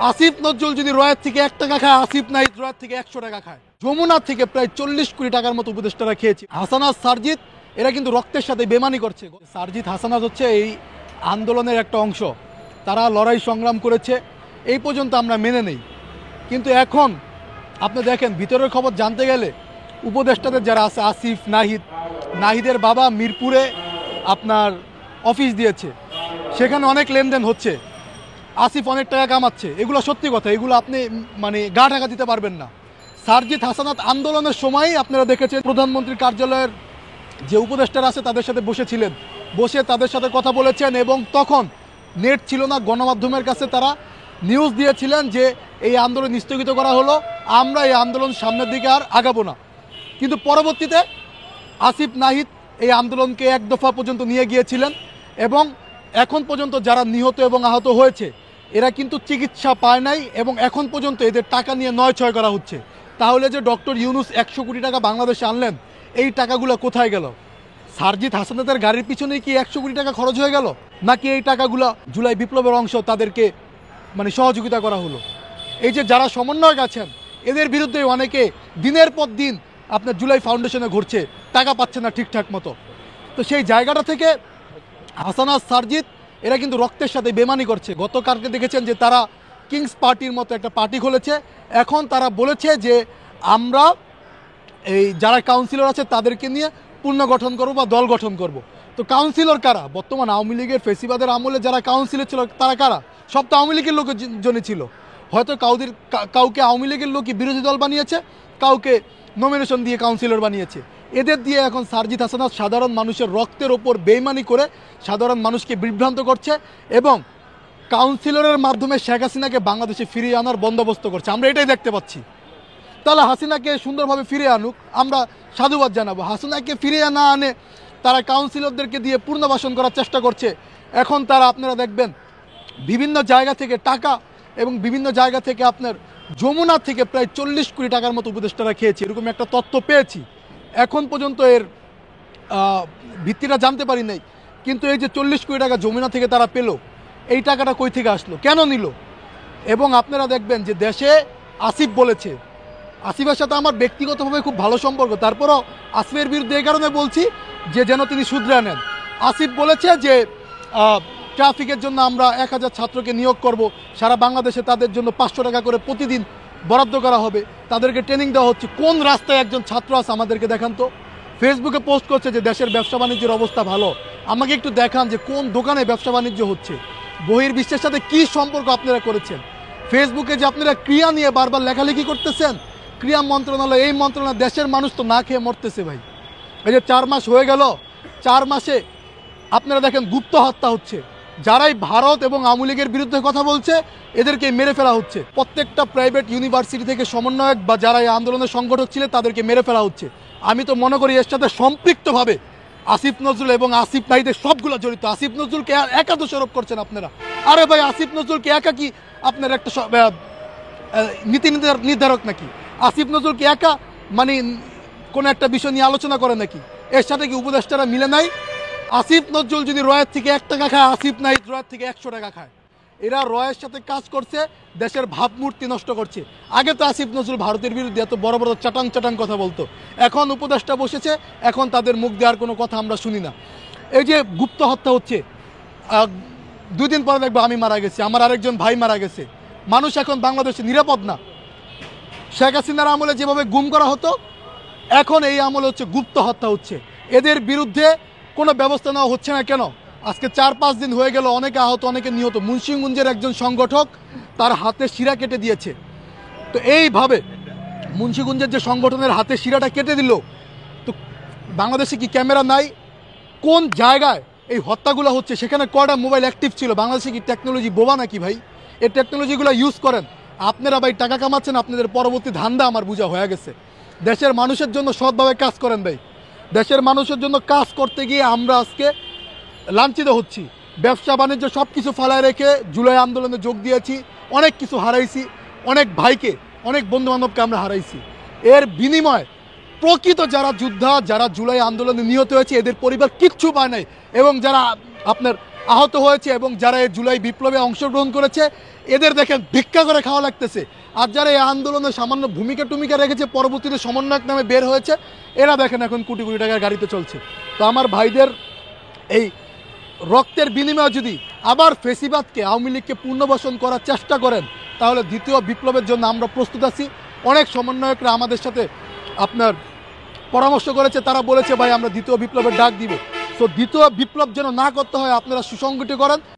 আসিফ নজরুল যদি রয়ের থেকে 1 টাকা খায়, আসিফ নাহিদ রয়ের থেকে 100 টাকা খায়। যমুনা থেকে প্রায় 40 কোটি টাকার মতো উপদেষ্টারা খেয়েছে। হাসানাত সারজিৎ এরা কিন্তু রক্তের সাথে বেমানি করছে। সারজিৎ হাসানাত হচ্ছে এই আন্দোলনের একটা অংশ, তারা লড়াই সংগ্রাম করেছে, এই পর্যন্ত আমরা মেনে নেই। কিন্তু এখন আপনি দেখেন ভিতরের খবর জানতে গেলে উপদেষ্টাদের যারা আছে আসিফ নাহিদের বাবা মিরপুরে আপনার অফিস দিয়েছে, সেখানে অনেক লেনদেন হচ্ছে, আসিফ অনেক টাকা কামাচ্ছে। এগুলো সত্যি কথা, এগুলো আপনি মানে গা ঢাকা দিতে পারবেন না। সারজিৎ হাসানাত আন্দোলনের সময়ই আপনারা দেখেছেন প্রধানমন্ত্রীর কার্যালয়ের যে উপদেষ্টারা আছে তাদের সাথে বসেছিলেন, বসে তাদের সাথে কথা বলেছেন এবং তখন নেট ছিল না, গণমাধ্যমের কাছে তারা নিউজ দিয়েছিলেন যে এই আন্দোলন স্থগিত করা হলো, আমরা এই আন্দোলন সামনের দিকে আর আগাবো না। কিন্তু পরবর্তীতে আসিফ নাহিদ এই আন্দোলনকে এক দফা পর্যন্ত নিয়ে গিয়েছিলেন এবং এখন পর্যন্ত যারা নিহত এবং আহত হয়েছে এরা কিন্তু চিকিৎসা পায় নাই এবং এখন পর্যন্ত এদের টাকা নিয়ে নয় ছয় করা হচ্ছে। তাহলে যে ডক্টর ইউনূস 100 কোটি টাকা বাংলাদেশে আনলেন, এই টাকাগুলো কোথায় গেল? সারজিৎ হাসানাতের গাড়ির পিছনে কি 100 কোটি টাকা খরচ হয়ে গেল, নাকি এই টাকাগুলো জুলাই বিপ্লবের অংশ তাদেরকে মানে সহযোগিতা করা হলো? এই যে যারা সমন্বয়ক আছেন এদের বিরুদ্ধে অনেকে দিনের পর দিন আপনার জুলাই ফাউন্ডেশনে ঘুরছে, টাকা পাচ্ছে না ঠিকঠাক মতো। তো সেই জায়গাটা থেকে হাসানাত সারজিৎ এরা কিন্তু রক্তের সাথে বেমানি করছে। গতকালকে দেখেছেন যে তারা কিংস পার্টির মতো একটা পার্টি খুলেছে। এখন তারা বলেছে যে আমরা এই যারা কাউন্সিলর আছে তাদেরকে নিয়ে পুনর্গঠন করব বা দল গঠন করব। তো কাউন্সিলর কারা? বর্তমান আওয়ামী লীগের ফেসিবাদের আমলে যারা কাউন্সিলর ছিল তারা কারা? সব তো আওয়ামী লীগের লোকের জন্য ছিল। হয়তো কাউকে আওয়ামী লীগের লোকই বিরোধী দল বানিয়েছে, কাউকে নমিনেশন দিয়ে কাউন্সিলর বানিয়েছে। এদের দিয়ে এখন সারজিৎ হাসানাত সাধারণ মানুষের রক্তের ওপর বেইমানি করে সাধারণ মানুষকে বিভ্রান্ত করছে এবং কাউন্সিলরের মাধ্যমে শেখ হাসিনাকে বাংলাদেশে ফিরিয়ে আনার বন্দোবস্ত করছে। আমরা এটাই দেখতে পাচ্ছি। তাহলে হাসিনাকে সুন্দরভাবে ফিরে আনুক, আমরা সাধুবাদ জানাবো। হাসিনাকে ফিরিয়ে না আনে তারা কাউন্সিলরদেরকে দিয়ে পুনর্বাসন করার চেষ্টা করছে। এখন তারা আপনারা দেখবেন বিভিন্ন জায়গা থেকে টাকা এবং বিভিন্ন জায়গা থেকে আপনার যমুনা থেকে প্রায় 40 কোটি টাকার মতো উপদেষ্টারা খেয়েছে, এরকম একটা তথ্য পেয়েছি। এখন পর্যন্ত এর ভিত্তিটা জানতে পারি নাই, কিন্তু এই যে 40 কোটি টাকা যমুনা থেকে তারা পেল, এই টাকাটা কই থেকে আসলো, কেন নিল? এবং আপনারা দেখবেন যে দেশে আসিফ বলেছে, আসিফের সাথে আমার ব্যক্তিগতভাবে খুব ভালো সম্পর্ক, তারপরও আসিফের বিরুদ্ধে এই কারণে বলছি যে যেন তিনি শুধরে নেন। আসিফ বলেছে যে ট্রাফিকের জন্য আমরা 1000 ছাত্রকে নিয়োগ করব, সারা বাংলাদেশে তাদের জন্য 500 টাকা করে প্রতিদিন বরাদ্দ করা হবে, তাদেরকে ট্রেনিং দেওয়া হচ্ছে। কোন রাস্তায় একজন ছাত্র আছে আমাদেরকে দেখান তো। ফেসবুকে পোস্ট করছে যে দেশের ব্যবসা বাণিজ্যের অবস্থা ভালো, আমাকে একটু দেখান যে কোন দোকানে ব্যবসা বাণিজ্য হচ্ছে, বহির্বিশ্বের সাথে কী সম্পর্ক আপনারা করেছেন। ফেসবুকে যে আপনারা ক্রিয়া নিয়ে বারবার লেখালেখি করতেছেন, ক্রিয়া মন্ত্রণালয়, এই মন্ত্রণালয়, দেশের মানুষ তো না খেয়ে মরতেছে ভাই। এই যে 4 মাস হয়ে গেল, 4 মাসে আপনারা দেখেন গুপ্ত হত্যা হচ্ছে। যারাই ভারত এবং আওয়ামী লীগের বিরুদ্ধে কথা বলছে এদেরকে মেরে ফেলা হচ্ছে। প্রত্যেকটা প্রাইভেট ইউনিভার্সিটি থেকে সমন্বয়ক বা যারা এই আন্দোলনের সংগঠক ছিলেন তাদেরকে মেরে ফেলা হচ্ছে। আমি তো মনে করি এর সাথে সম্পৃক্তভাবে আসিফ নজরুল এবং আসিফ নাহিদের সবগুলো জড়িত। আসিফ নজরুলকে একা দোষারোপ করছেন আপনারা। আরে ভাই, আসিফ নজরুলকে একা কি আপনার একটা নীতি নির্ধারক নাকি? আসিফ নজরুলকে একা মানে কোনো একটা বিষয় নিয়ে আলোচনা করে নাকি? এর সাথে কি উপদেষ্টারা মিলে নাই? আসিফ নজরুল যদি রয়ের থেকে 1 টাকা খায়, আসিফ নাহিদ রয়ের থেকে 100 টাকা খায়। এরা রয়ের সাথে কাজ করছে, দেশের ভাবমূর্তি নষ্ট করছে। আগে তো আসিফ নজরুল ভারতের বিরুদ্ধে এত বড় বড় চাটাং কথা বলতো, এখন উপদেষ্টা বসেছে, এখন তাদের মুখ দেওয়ার কোনো কথা আমরা শুনি না। এই যে গুপ্ত হত্যা হচ্ছে, 2 দিন পরে দেখবো আমি মারা গেছি, আমার আরেকজন ভাই মারা গেছে। মানুষ এখন বাংলাদেশে নিরাপদ না। শেখ হাসিনার আমলে যেভাবে গুম করা হতো, এখন এই আমলে হচ্ছে গুপ্ত হত্যা হচ্ছে। এদের বিরুদ্ধে কোনো ব্যবস্থা নেওয়া হচ্ছে না কেন? আজকে 4-5 দিন হয়ে গেল, অনেকে আহত, অনেকে নিহত। মুন্সিগঞ্জের একজন সংগঠক তার হাতে শিরা কেটে দিয়েছে। তো এইভাবে মুন্সিগঞ্জের যে সংগঠনের হাতে শিরাটা কেটে দিল, তো বাংলাদেশে কি ক্যামেরা নাই? কোন জায়গায় এই হত্যাগুলো হচ্ছে সেখানে কয়টা মোবাইল অ্যাক্টিভ ছিল? বাংলাদেশে কি টেকনোলজি বোবা নাকি ভাই? এই টেকনোলজিগুলো ইউজ করেন আপনারা ভাই, টাকা কামাচ্ছেন, আপনাদের পরবর্তী ধান্দা আমার বোঝা হয়ে গেছে। দেশের মানুষের জন্য সৎভাবে কাজ করেন ভাই। দেশের মানুষের জন্য কাজ করতে গিয়ে আমরা আজকে লাঞ্ছিত হচ্ছি। ব্যবসা বাণিজ্য সব কিছু ফালায় রেখে জুলাই আন্দোলনে যোগ দিয়েছি, অনেক কিছু হারাইছি, অনেক ভাইকে, অনেক বন্ধুবান্ধবকে আমরা হারাইছি। এর বিনিময়ে প্রকৃত যারা যোদ্ধা, যারা জুলাই আন্দোলনে নিহত হয়েছে, এদের পরিবার কিচ্ছু পায় নাই। এবং যারা আপনার আহত হয়েছে এবং যারা এই জুলাই বিপ্লবে অংশগ্রহণ করেছে এদের দেখেন ভিক্ষা করে খাওয়া লাগতেছে। আর যারা এই আন্দোলনে সামান্য ভূমিকা টুমিকা রেখেছে পরবর্তীতে সমন্বয়ক নামে বের হয়েছে এরা দেখেন এখন কোটি কোটি টাকার গাড়িতে চলছে। তো আমার ভাইদের এই রক্তের বিনিময়ে যদি আবার ফেসিবাদকে আওয়ামী লীগকে পুনর্বাসন করার চেষ্টা করেন তাহলে দ্বিতীয় বিপ্লবের জন্য আমরা প্রস্তুত আছি। অনেক সমন্বয়করা আমাদের সাথে আপনার পরামর্শ করেছে, তারা বলেছে ভাই আমরা দ্বিতীয় বিপ্লবের ডাক দিব। তো দ্বিতীয় বিপ্লব যেন না করতে হয় আপনারা সুসংগঠিত করেন।